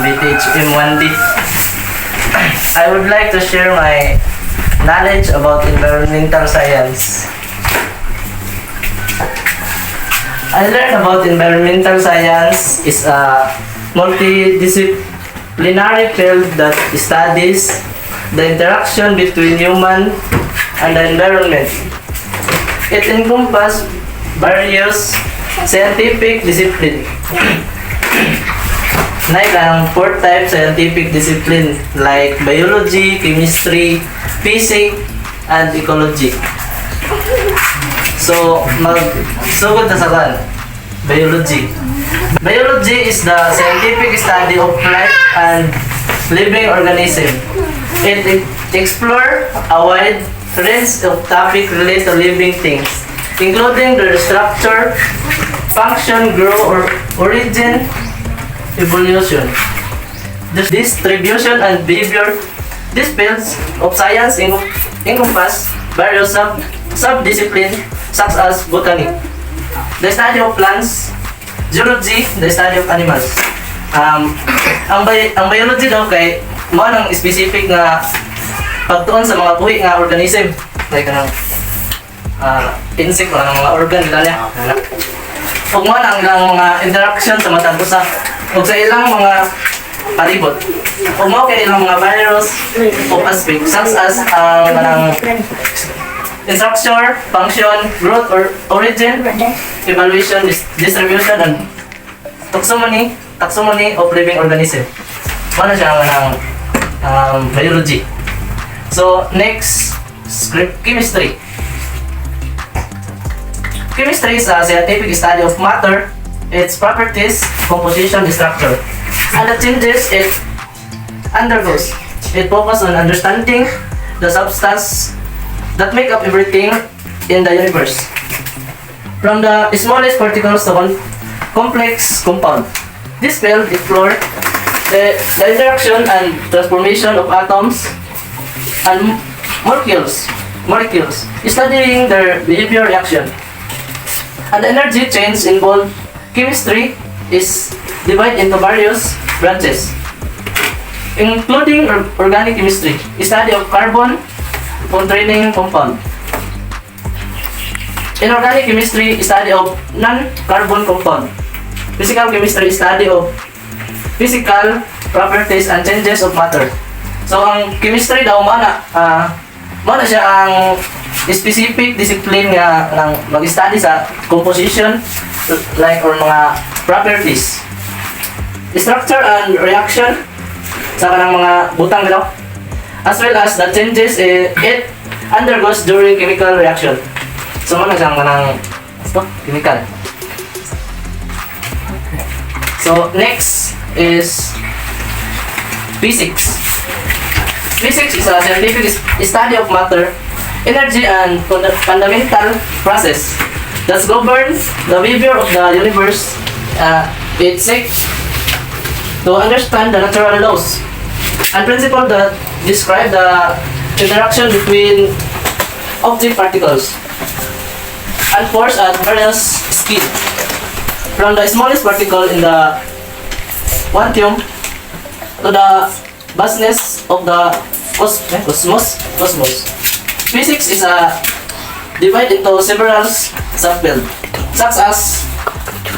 BTHM 1D. I would like to share my knowledge about environmental science. I learned about environmental science is a multidisciplinary field that studies the interaction between human and the environment. It encompasses various scientific disciplines. Like ang 4 type scientific discipline like biology, chemistry, physics, and ecology. So, magsugod na sa kan. Biology. Biology is the scientific study of life and living organism. It explores a wide range of topics related to living things, including their structure, function, growth, or origin, evolution, distribution, and behavior. These fields of science encompass various sub-disciplines such as botany, the study of plants, zoology, the study of animals. Ang biology daw kay mo nang specific nga pagtuon sa mga buhi nga organism like kanang insect o mga organ nila niya. Ug mo nang ilang mga interaction sa matag usa ug sa ilang mga palibot. Ug mo kay ilang mga virus o aspect such as kanang structure, function, growth or origin, evolution, distribution, and taxonomy of living organism. Ano siya ng biology. So, next, chemistry. Chemistry is a scientific study of matter, its properties, composition, and structure, and the changes it undergoes. It focuses on understanding the substance that make up everything in the universe, from the smallest particles to complex compound. This field explores the interaction and transformation of atoms and molecules, studying their behavior reaction. And the energy change involved. Chemistry is divided into various branches, including organic chemistry, study of carbon containing compound. Inorganic chemistry, study of non-carbon compound. Physical chemistry, study of physical properties and changes of matter. So ang chemistry daw mana siya ang specific discipline nga nang mag-study sa composition like or mga properties, structure and reaction sa kanang mga butang daw, as well as the changes it undergoes during chemical reaction. So mana siyang kanang chemical. So next is physics. Physics is a scientific study of matter, energy, and fundamental process that governs the behavior of the universe. It seeks to understand the natural laws and principles that describe the interaction between object particles and force at various speeds, from the smallest particle in the quantum to the vastness of the cosmos. Physics is divided into several subfields, such as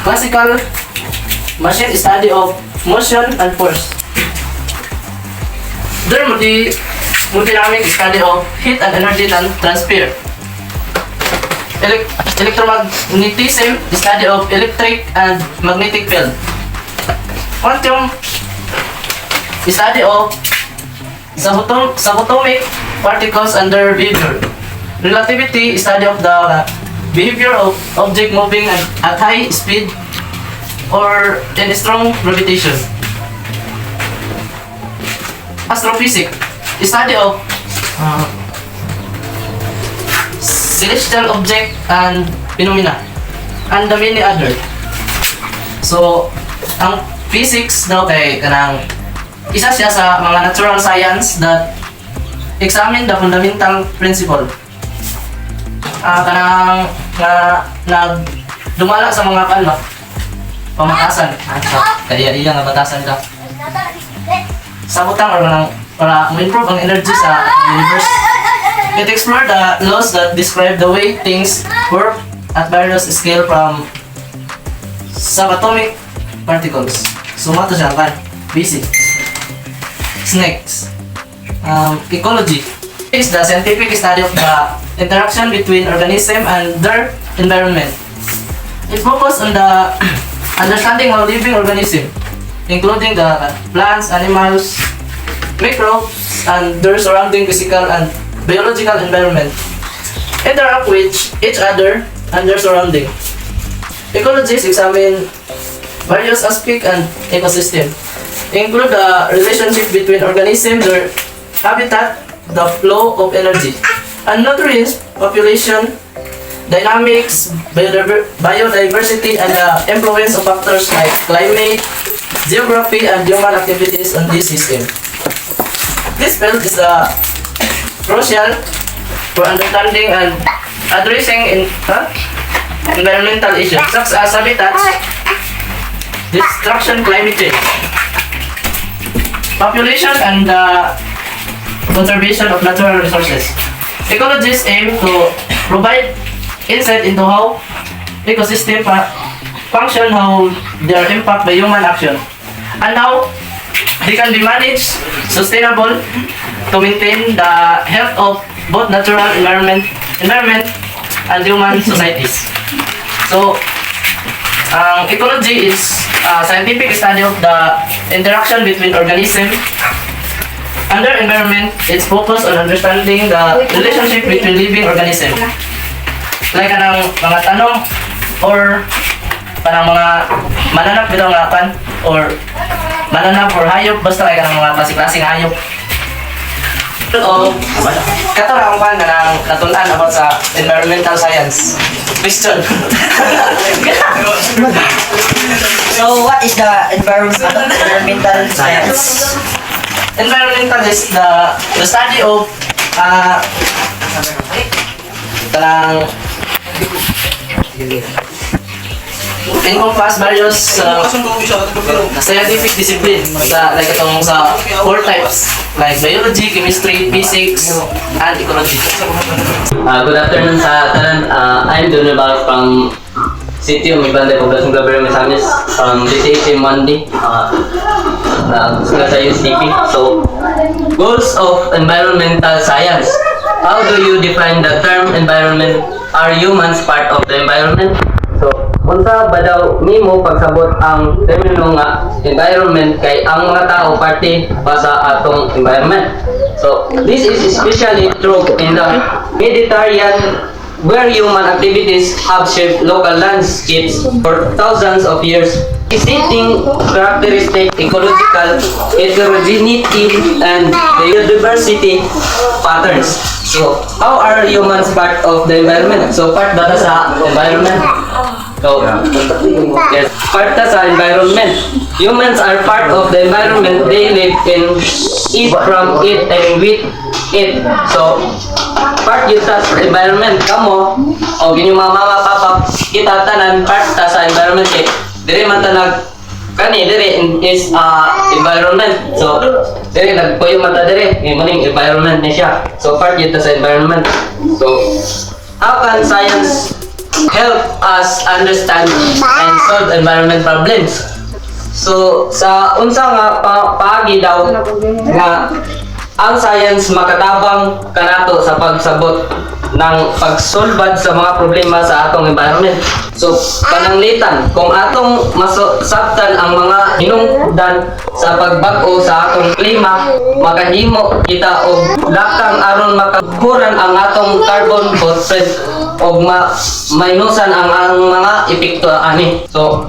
classical machine study of motion and force, thermodynamic study of heat and energy transfer, electromagnetism study of electric and magnetic field, quantum study of subatomic particles and their behavior, relativity study of the behavior of object moving at high speed or in strong gravitation, astrophysics study of celestial object and phenomena, and the many other. So ang physics daw kay kanang isa siya sa mga natural science that examine the fundamental principle. Kanang dumala sa mga pamatasan. Kaya iya nga batasan ka. sabutang or para ma-improve ang energy sa universe. It explored the laws that describe the way things work at various scale from subatomic particles. Sumato siya kan. Basic. Snakes. Ecology is the scientific study of the interaction between organisms and their environment. It focuses on the understanding of living organisms, including the plants, animals, microbes, and their surrounding physical and biological environment, interact with each other and their surrounding. Ecologists examine various aspects and ecosystem, include the relationship between organisms, their habitat, the flow of energy, and nutrients, population, dynamics, biodiversity, and the influence of factors like climate, geography, and human activities on this system. This field is crucial for understanding and addressing environmental issues such as habitats, destruction, climate change, population, and conservation of natural resources. Ecologists aim to provide insight into how ecosystems function, how they are impacted by human action, and how they can be managed sustainable to maintain the health of both natural environment and human societies. So, ecology is a scientific study of the interaction between organisms and their environment. It's focused on understanding the relationship between living organisms. Like anong mga tanong or parang mga mananap bitaw nga kan or mananap or hayop, basta like anong mga klase-klaseng hayop. O kato ra akong kan kanang natunan about sa environmental science. Question. So, what is the environmental science? Environmental is the study of kanang encompass various scientific discipline sa like itong sa 4 types like biology, chemistry, physics, and ecology. Good afternoon sa tanan. I'm Donald from City of Mibanda, Poblacion Gabriel Misamis from DCHM Monday sa USTP. So, goals of environmental science. How do you define the term environment? Are humans part of the environment? So, unsa ba daw nimo pagsabot ang termino nga environment kay ang mga tao parte pa sa atong environment? So, this is especially true in the Mediterranean where human activities have shaped local landscapes for thousands of years, exhibiting characteristic ecological heterogeneity and biodiversity patterns. So, how are humans part of the environment? So, part data sa environment. So, yes, part sa environment. Humans are part of the environment. They live in it, from it, and with it. So, part yun sa environment. Kamo, o ginyong mga papa, kita tanan part sa environment. Dire man tanag kani dire is environment. So, dire nagpuyo mata dire, maning environment ni siya. So, part yun sa environment. So, how can science help us understand and solve environment problems? So, sa unsa nga paagi daw nga ang science makatabang kanato sa pagsabot ng pagsolbad sa mga problema sa atong environment. So, pananglitan, kung atong masabtan ang mga hinungdan sa pagbag-o sa atong klima, makahimo kita og lakang aron makahuran ang atong carbon footprint og mainusan ang mga epekto ani. So,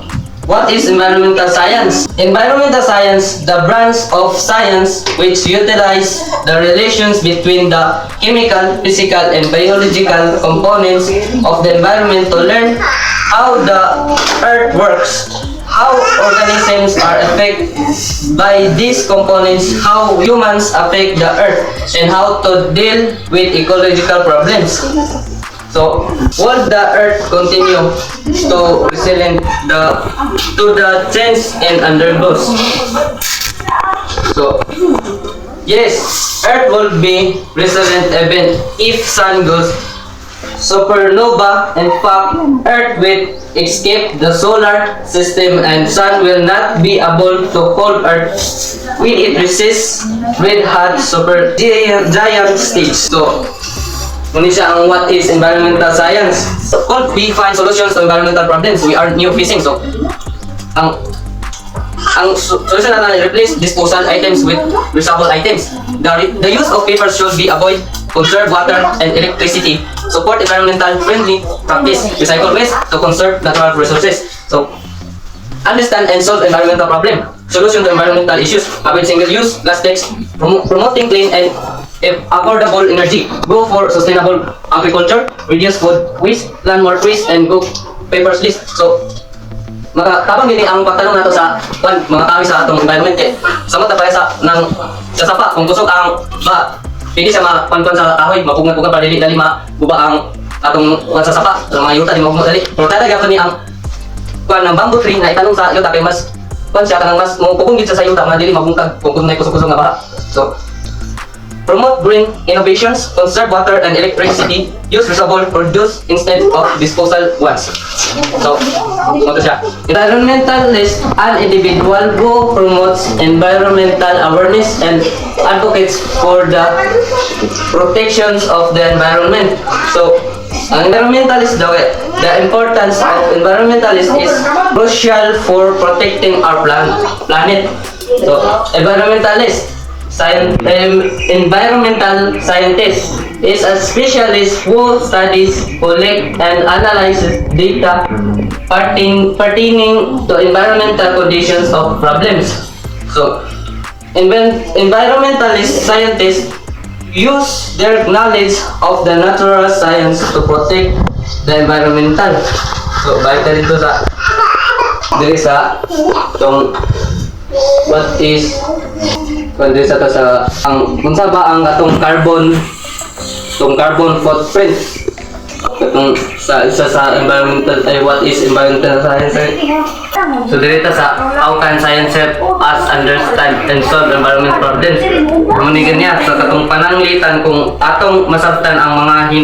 what is environmental science? Environmental science, the branch of science which utilize the relations between the chemical, physical, and biological components of the environment to learn how the earth works, how organisms are affected by these components, how humans affect the earth, and how to deal with ecological problems. So, will the earth continue to resilient to the change and undergoes? So, yes, Earth will be resilient even if Sun goes supernova. In fact, Earth will escape the solar system and Sun will not be able to hold Earth when it resists red hot super giant stage. So, muna siya ang what is environmental science. So, could we find solutions to environmental problems we are new facing? So, ang solution natin ay replace disposal items with reusable items. The use of paper should be avoid, conserve water and electricity, support environmental friendly practice, recycle waste to conserve natural resources. So, understand and solve environmental problem. Solution to environmental issues, avoid single-use plastics, promoting clean and affordable energy, go for sustainable agriculture, reduce food waste, plant more trees and go paperless. So, tabang gini ang pagtanong nato sa mga tawi sa atong environment kay samot na pare sa sapa kung kusog ang ba pwede siya mapanpan sa kahoy mapugngan-pugngan para dili maguba ang atong sa sapa sa mga yuta di mo dali pero talaga ni ang ng bamboo tree na itanong sa yuta kay mas siya kanang mas mo pupungit sa yuta nga dili mabungkag kung kunay kusog-kusog nga baha. So promote green innovations, conserve water and electricity, use reusable produce instead of disposal ones. So, ito siya. Environmentalist, an individual who promotes environmental awareness and advocates for the protections of the environment. So, ang environmentalist daw, the importance of environmentalist is crucial for protecting our planet. So, environmentalist, environmental scientist is a specialist who studies, collect, and analyzes data pertaining to environmental conditions of problems. So, environmentalist scientists use their knowledge of the natural science to protect the environmental. So, balik tayo dito sa itong what is kundi sa ang unsa ba ang atong carbon footprint katong sa isa sa environmental ay what is environmental science. So direta sa how can science help us understand and solve environment problems. Muni ganyan sa katong pananglitan kung atong masabtan ang mga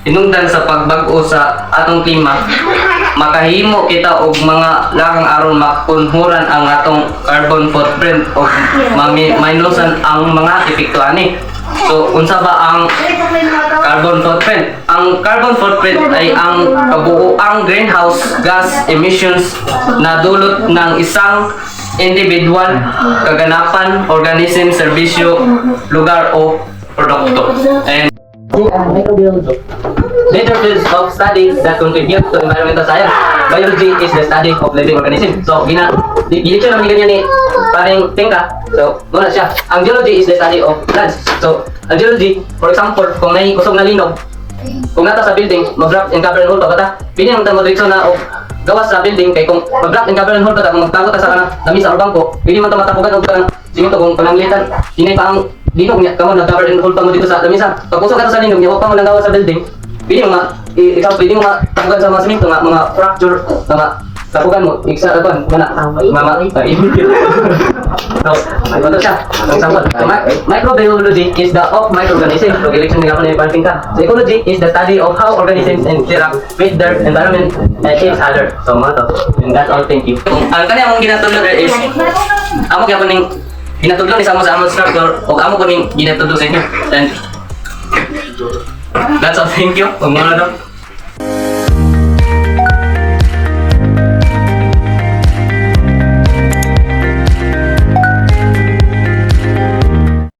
hinungdan sa pagbag-o sa atong klima, makahimo kita og mga lakang aron makunhuran ang atong carbon footprint o minusan ang mga epekto ani. So unsa ba ang carbon footprint? Ang carbon footprint ay ang kabuoang greenhouse gas emissions na dulot ng isang individual, kaganapan, organism, serbisyo, lugar o produkto. And later fields of study that contribute to environmental science. Biology is the study of living organisms. So, di-lecture naman ganyan ni paring tingka. So, muna siya. Ang geology is the study of plants. So, ang geology, for example, kung may kusog na linog, kung nata sa building, mag-wrap and cover and hold pa bata, pili naman mo direksyon na gawas sa building, kay kung mag-wrap and cover and hold bata, kung magtago ta sa kanang lamisa or bangko, pili man ito matapugan o kanang siminto kung pananglitan, hinay pa ang linog niya, kamo nag-cover and hold pa mo dito sa lamisa. Pag kusog ka sa linog niya, huwag pa mo lang gawas sa building, pili mo ikaw pwede mo matapugan sa mga siminto, mga fracture, mga tapugan mo, iksa aton, mama, so, ito siya, ang example. So, microbiology is the of microorganisms. So, election nila ko na yung parting ka. So, ecology is the study of how organisms interact with their environment and each other. So, mga to. And that's all, thank you. Ang kanya mong ginatulog is, amo kaya po ning ginatulog ni Samo sa among structure, o amo po ning ginatulog sa inyo. And that's all, thank you. Mga to.